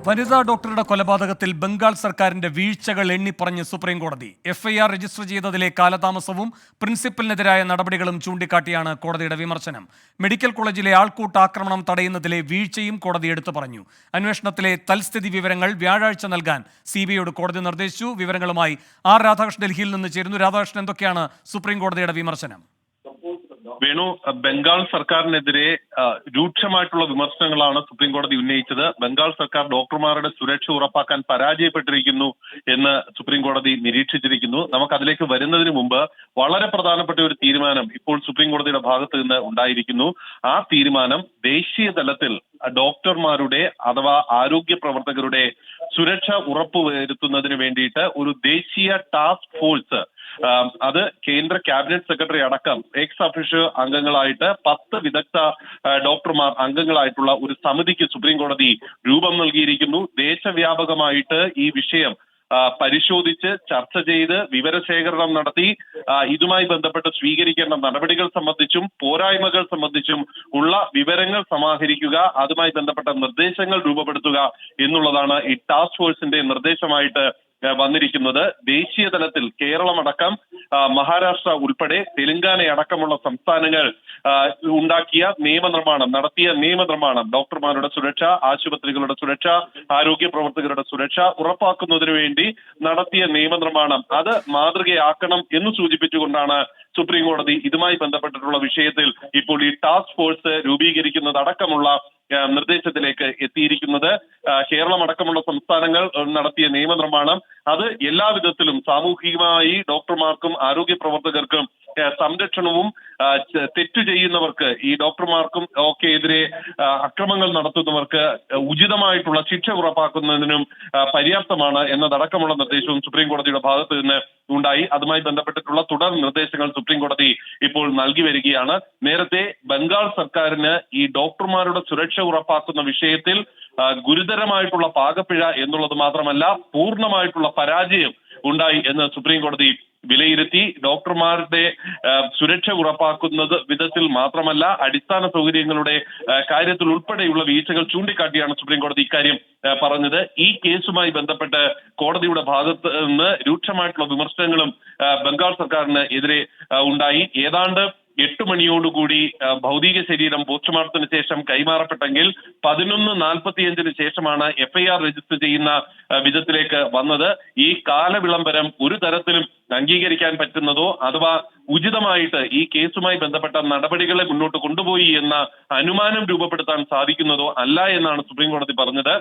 വനിതാ ഡോക്ടറുടെ കൊലപാതകത്തിൽ ബംഗാൾ സർക്കാരിന്റെ വീഴ്ചകൾ എണ്ണിപ്പറഞ്ഞ് സുപ്രീം കോടതി. എഫ്ഐആർ രജിസ്റ്റർ ചെയ്തതിലെ കാലതാമസവും പ്രിൻസിപ്പലിനെതിരായ നടപടികളും ചൂണ്ടിക്കാട്ടിയാണ് കോടതിയുടെ വിമർശനം. മെഡിക്കൽ കോളേജിലെ ആൾക്കൂട്ട ആക്രമണം തടയുന്നതിലെ വീഴ്ചയും കോടതി എടുത്തു പറഞ്ഞു. അന്വേഷണത്തിലെ തൽസ്ഥിതി വിവരങ്ങൾ വ്യാഴാഴ്ച നൽകാൻ സിബിഐയോട് കോടതി നിർദ്ദേശിച്ചു. വിവരങ്ങളുമായി ആർ രാധാകൃഷ്ണൻ ഡൽഹിയിൽ നിന്ന് ചേരുന്നു. രാധാകൃഷ്ണൻ, എന്തൊക്കെയാണ് സുപ്രീം കോടതിയുടെ വിമർശനം? വേണു, ബംഗാൾ സർക്കാരിനെതിരെ രൂക്ഷമായിട്ടുള്ള വിമർശനങ്ങളാണ് സുപ്രീം കോടതി ഉന്നയിച്ചത്. ബംഗാൾ സർക്കാർ ഡോക്ടർമാരുടെ സുരക്ഷ ഉറപ്പാക്കാൻ പരാജയപ്പെട്ടിരിക്കുന്നു എന്ന് സുപ്രീം കോടതി നിരീക്ഷിച്ചിരിക്കുന്നു. നമുക്ക് അതിലേക്ക് വരുന്നതിന് മുമ്പ് വളരെ പ്രധാനപ്പെട്ട ഒരു തീരുമാനം ഇപ്പോൾ സുപ്രീം കോടതിയുടെ ഭാഗത്ത് നിന്ന് ഉണ്ടായിരിക്കുന്നു. ആ തീരുമാനം ദേശീയ തലത്തിൽ ഡോക്ടർമാരുടെ അഥവാ ആരോഗ്യ പ്രവർത്തകരുടെ സുരക്ഷ ഉറപ്പുവരുത്തുന്നതിന് വേണ്ടിയിട്ട് ഒരു ദേശീയ ടാസ്ക് ഫോഴ്സ്, അത് കേന്ദ്ര ക്യാബിനറ്റ് സെക്രട്ടറി അടക്കം എക്സ് ഒഫീഷ്യോ അംഗങ്ങളായിട്ട് 10 വിദഗ്ധ ഡോക്ടർമാർ അംഗങ്ങളായിട്ടുള്ള ഒരു സമിതിക്ക് സുപ്രീം കോടതി രൂപം നൽകിയിരിക്കുന്നു. ദേശവ്യാപകമായിട്ട് ഈ വിഷയം പരിശോധിച്ച് ചർച്ച ചെയ്ത് വിവരശേഖരണം നടത്തി ഇതുമായി ബന്ധപ്പെട്ട് സ്വീകരിക്കേണ്ട നടപടികൾ സംബന്ധിച്ചും പോരായ്മകൾ സംബന്ധിച്ചും ഉള്ള വിവരങ്ങൾ സമാഹരിക്കുക, അതുമായി ബന്ധപ്പെട്ട നിർദ്ദേശങ്ങൾ രൂപപ്പെടുത്തുക എന്നുള്ളതാണ് ഈ ടാസ്ക് ഫോഴ്സിന്റെ നിർദ്ദേശമായിട്ട് വന്നിരിക്കുന്നത്. ദേശീയ തലത്തിൽ കേരളമടക്കം മഹാരാഷ്ട്ര ഉൾപ്പെടെ തെലങ്കാന അടക്കമുള്ള സംസ്ഥാനങ്ങൾ നടത്തിയ നിയമനിർമ്മാണം ഡോക്ടർമാരുടെ സുരക്ഷ, ആശുപത്രികളുടെ സുരക്ഷ, ആരോഗ്യ പ്രവർത്തകരുടെ സുരക്ഷ ഉറപ്പാക്കുന്നതിന് വേണ്ടി നടത്തിയ നിയമനിർമ്മാണം അത് മാതൃകയാക്കണം എന്ന് സൂചിപ്പിച്ചുകൊണ്ടാണ് സുപ്രീം കോടതി ഇതുമായി ബന്ധപ്പെട്ടിട്ടുള്ള വിഷയത്തിൽ ഇപ്പോൾ ഈ ടാസ്ക് ഫോഴ്സ് രൂപീകരിക്കുന്നതടക്കമുള്ള നിർദ്ദേശത്തിലേക്ക് എത്തിയിരിക്കുന്നത്. കേരളമടക്കമുള്ള സംസ്ഥാനങ്ങൾ നടത്തിയ നിയമനിർമ്മാണം അത് എല്ലാവിധത്തിലും സാമൂഹികമായി ഡോക്ടർമാർക്കും ആരോഗ്യ പ്രവർത്തകർക്കും സംരക്ഷണവും തെറ്റു ചെയ്യുന്നവർക്ക്, ഈ ഡോക്ടർമാർക്കും ഒക്കെ എതിരെ അക്രമങ്ങൾ നടത്തുന്നവർക്ക് ഉചിതമായിട്ടുള്ള ശിക്ഷ ഉറപ്പാക്കുന്നതിനും പര്യാപ്തമാണ് എന്നതടക്കമുള്ള നിർദ്ദേശവും സുപ്രീം കോടതിയുടെ ഭാഗത്ത് നിന്ന് ഉണ്ടായി. അതുമായി ബന്ധപ്പെട്ടിട്ടുള്ള തുടർ നിർദ്ദേശങ്ങൾ സുപ്രീം കോടതി ഇപ്പോൾ നൽകി വരികയാണ്. നേരത്തെ ബംഗാൾ സർക്കാരിന് ഈ ഡോക്ടർമാരുടെ സുരക്ഷ ഉറപ്പാക്കുന്ന വിഷയത്തിൽ ഗുരുതരമായിട്ടുള്ള പാകപ്പിഴ എന്നുള്ളത് മാത്രമല്ല പൂർണ്ണമായിട്ടുള്ള പരാജയം ഉണ്ടായി എന്ന് സുപ്രീം കോടതി വിലയിരുത്തി. ഡോക്ടർമാരുടെ സുരക്ഷ ഉറപ്പാക്കുന്നത് വിധത്തിൽ മാത്രമല്ല അടിസ്ഥാന സൗകര്യങ്ങളുടെ കാര്യത്തിൽ ഉൾപ്പെടെയുള്ള വീഴ്ചകൾ ചൂണ്ടിക്കാട്ടിയാണ് സുപ്രീം കോടതി ഇക്കാര്യം പറഞ്ഞത്. ഈ കേസുമായി ബന്ധപ്പെട്ട് കോടതിയുടെ ഭാഗത്ത് നിന്ന് രൂക്ഷമായിട്ടുള്ള വിമർശനങ്ങളും ബംഗാൾ സർക്കാരിന് എതിരെ ഉണ്ടായി. ഏതാണ്ട് 8 മണിയോടുകൂടി ഭൗതിക ശരീരം പോസ്റ്റ്മോർട്ടത്തിന് ശേഷം കൈമാറപ്പെട്ടെങ്കിൽ 11:45 ശേഷമാണ് എഫ്ഐആർ രജിസ്റ്റർ ചെയ്യുന്ന വിധത്തിലേക്ക് വന്നത്. ഈ കാലവിളംബരം ഒരു തരത്തിലും അംഗീകരിക്കാൻ പറ്റുന്നതോ അഥവാ ഉചിതമായിട്ട് ഈ കേസുമായി ബന്ധപ്പെട്ട നടപടികളെ മുന്നോട്ട് കൊണ്ടുപോയി എന്ന അനുമാനം രൂപപ്പെടുത്താൻ സാധിക്കുന്നതോ അല്ല എന്നാണ് സുപ്രീം കോടതി പറഞ്ഞത്.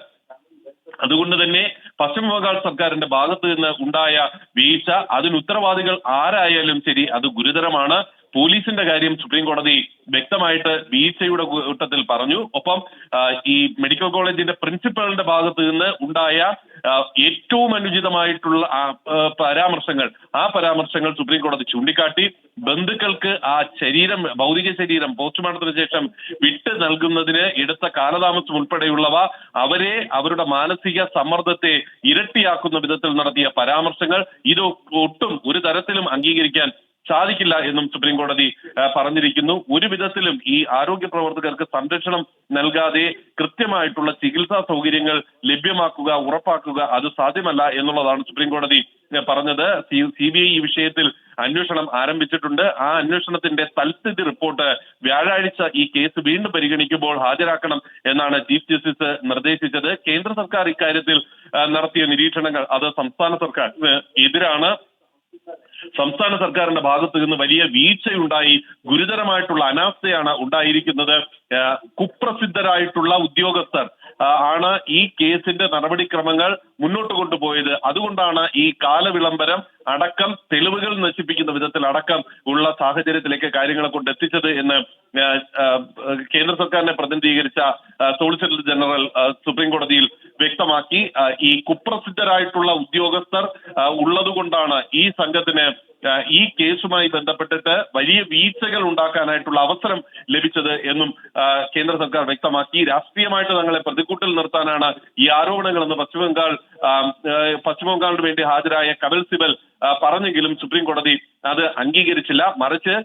അതുകൊണ്ട് തന്നെ പശ്ചിമബംഗാൾ സർക്കാരിന്റെ ഭാഗത്ത് നിന്ന് ഉണ്ടായ വീഴ്ച, അതിന് ഉത്തരവാദികൾ ആരായാലും ശരി അത് ഗുരുതരമാണ്. പോലീസിന്റെ കാര്യം സുപ്രീം കോടതി വ്യക്തമായിട്ട് വീഴ്ചയുടെ കൂട്ടത്തിൽ പറഞ്ഞു. ഒപ്പം ഈ മെഡിക്കൽ കോളേജിന്റെ പ്രിൻസിപ്പലിന്റെ ഭാഗത്ത് നിന്ന് ഉണ്ടായ ഏറ്റവും അനുചിതമായിട്ടുള്ള പരാമർശങ്ങൾ സുപ്രീം കോടതി ചൂണ്ടിക്കാട്ടി. ബന്ധുക്കൾക്ക് ആ ഭൗതിക ശരീരം പോസ്റ്റ്മോർട്ടത്തിന് ശേഷം വിട്ട് നൽകുന്നതിന് എടുത്ത കാലതാമസം ഉൾപ്പെടെയുള്ളവ അവരെ അവരുടെ മാനസിക സമ്മർദ്ദത്തെ ഇരട്ടിയാക്കുന്ന വിധത്തിൽ നടത്തിയ പരാമർശങ്ങൾ ഇത് ഒട്ടും ഒരു തരത്തിലും അംഗീകരിക്കാൻ സാധിക്കില്ല എന്നും സുപ്രീം കോടതി പറഞ്ഞിരിക്കുന്നു. ഒരു വിധത്തിലും ഈ ആരോഗ്യ പ്രവർത്തകർക്ക് സംരക്ഷണം നൽകാതെ കൃത്യമായിട്ടുള്ള ചികിത്സാ സൗകര്യങ്ങൾ ലഭ്യമാക്കുക, ഉറപ്പാക്കുക അത് സാധ്യമല്ല എന്നുള്ളതാണ് സുപ്രീം കോടതി പറഞ്ഞത്. സിബിഐ ഈ വിഷയത്തിൽ അന്വേഷണം ആരംഭിച്ചിട്ടുണ്ട്. ആ അന്വേഷണത്തിന്റെ തൽസ്ഥിതി റിപ്പോർട്ട് വ്യാഴാഴ്ച ഈ കേസ് വീണ്ടും പരിഗണിക്കുമ്പോൾ ഹാജരാക്കണം എന്നാണ് ചീഫ് ജസ്റ്റിസ് നിർദ്ദേശിച്ചത്. കേന്ദ്ര സർക്കാർ ഇക്കാര്യത്തിൽ നടത്തിയ നിരീക്ഷണങ്ങൾ അത് സംസ്ഥാന സർക്കാരിന് എതിരാണ്. സംസ്ഥാന സർക്കാരിന്റെ ഭാഗത്ത് നിന്ന് വലിയ വീഴ്ചയുണ്ടായി, ഗുരുതരമായിട്ടുള്ള അനാസ്ഥയാണ് ഉണ്ടായിരിക്കുന്നത്. കുപ്രസിദ്ധരായിട്ടുള്ള ഉദ്യോഗസ്ഥർ ആണ് ഈ കേസിന്റെ നടപടിക്രമങ്ങൾ മുന്നോട്ട് കൊണ്ടുപോയത്. അതുകൊണ്ടാണ് ഈ കാലവിളംബരം അടക്കം തെളിവുകൾ നശിപ്പിക്കുന്ന വിധത്തിൽ അടക്കം ഉള്ള സാഹചര്യത്തിലേക്ക് കാര്യങ്ങളെ കൊണ്ട് എത്തിച്ചത് എന്ന് കേന്ദ്ര സർക്കാരിനെ പ്രതിനിധീകരിച്ച സോളിസിറ്റർ ജനറൽ സുപ്രീം കോടതിയിൽ വ്യക്തമാക്കി. ഈ കുപ്രസിദ്ധരായിട്ടുള്ള ഉദ്യോഗസ്ഥർ ഉള്ളത് കൊണ്ടാണ് ഈ സംഘത്തിന് ഈ കേസുമായി ബന്ധപ്പെട്ടിട്ട് വലിയ വീഴ്ചകൾ ഉണ്ടാക്കാനായിട്ടുള്ള അവസരം ലഭിച്ചത് എന്നും കേന്ദ്ര സർക്കാർ വ്യക്തമാക്കി. രാഷ്ട്രീയമായിട്ട് തങ്ങളെ പ്രതിക്കൂട്ടിൽ നിർത്താനാണ് ഈ ആരോപണങ്ങളെന്ന് പശ്ചിമബംഗാളിന് വേണ്ടി ഹാജരായ കപിൽ സിബൽ പറഞ്ഞെങ്കിലും സുപ്രീം കോടതി അത് അംഗീകരിച്ചില്ല. മറിച്ച്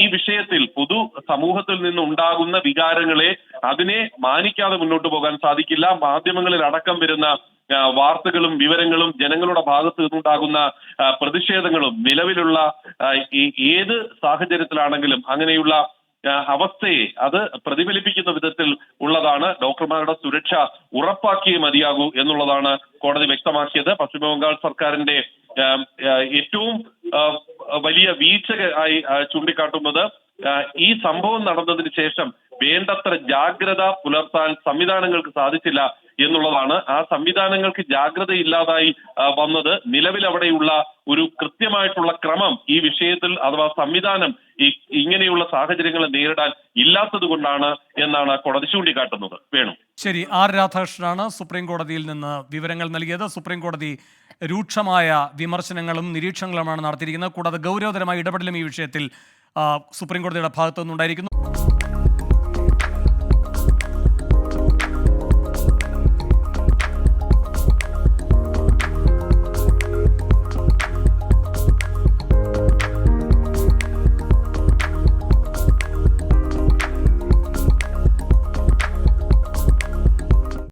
ഈ വിഷയത്തിൽ പൊതു സമൂഹത്തിൽ നിന്ന് ഉണ്ടാകുന്ന വികാരങ്ങളെ അതിനെ മാനിക്കാതെ മുന്നോട്ട് പോകാൻ സാധിക്കില്ല. മാധ്യമങ്ങളിൽ അടക്കം വരുന്ന വാർത്തകളും വിവരങ്ങളും ജനങ്ങളുടെ ഭാഗത്ത് നിന്നുണ്ടാകുന്ന പ്രതിഷേധങ്ങളും നിലവിലുള്ള ഏത് സാഹചര്യത്തിലാണെങ്കിലും അങ്ങനെയുള്ള അവസ്ഥയെ അത് പ്രതിഫലിപ്പിക്കുന്ന വിധത്തിൽ ഉള്ളതാണ്. ഡോക്ടർമാരുടെ സുരക്ഷ ഉറപ്പാക്കിയേ മതിയാകൂ എന്നുള്ളതാണ് കോടതി വ്യക്തമാക്കിയത്. പശ്ചിമബംഗാൾ സർക്കാരിന്റെ ഏറ്റവും വലിയ വീഴ്ച ആയി ചൂണ്ടിക്കാട്ടുന്നത് ഈ സംഭവം നടന്നതിന് ശേഷം വേണ്ടത്ര ജാഗ്രത പുലർത്താൻ സംവിധാനങ്ങൾക്ക് സാധിച്ചില്ല എന്നുള്ളതാണ്. ആ സംവിധാനങ്ങൾക്ക് ജാഗ്രത ഇല്ലാതായി വന്നത് നിലവിൽ അവിടെയുള്ള ഒരു കൃത്യമായിട്ടുള്ള ക്രമം ഈ വിഷയത്തിൽ അഥവാ സംവിധാനം ഇങ്ങനെയുള്ള സാഹചര്യങ്ങളെ നേരിടാൻ ഇല്ലാത്തത് കൊണ്ടാണ് എന്നാണ് കോടതി ചൂണ്ടിക്കാട്ടുന്നത്. വേണു. ശരി, ആർ രാധാകൃഷ്ണനാണ് സുപ്രീം കോടതിയിൽ നിന്ന് വിവരങ്ങൾ നൽകിയത്. സുപ്രീം കോടതി രൂക്ഷമായ വിമർശനങ്ങളും നിരീക്ഷണങ്ങളുമാണ് നടത്തിയിരിക്കുന്നത്. കൂടാതെ ഗൗരവതരമായ ഇടപെടലും ഈ വിഷയത്തിൽ സുപ്രീം കോടതിയുടെ ഭാഗത്തുനിന്നുണ്ടായിരിക്കുന്നു.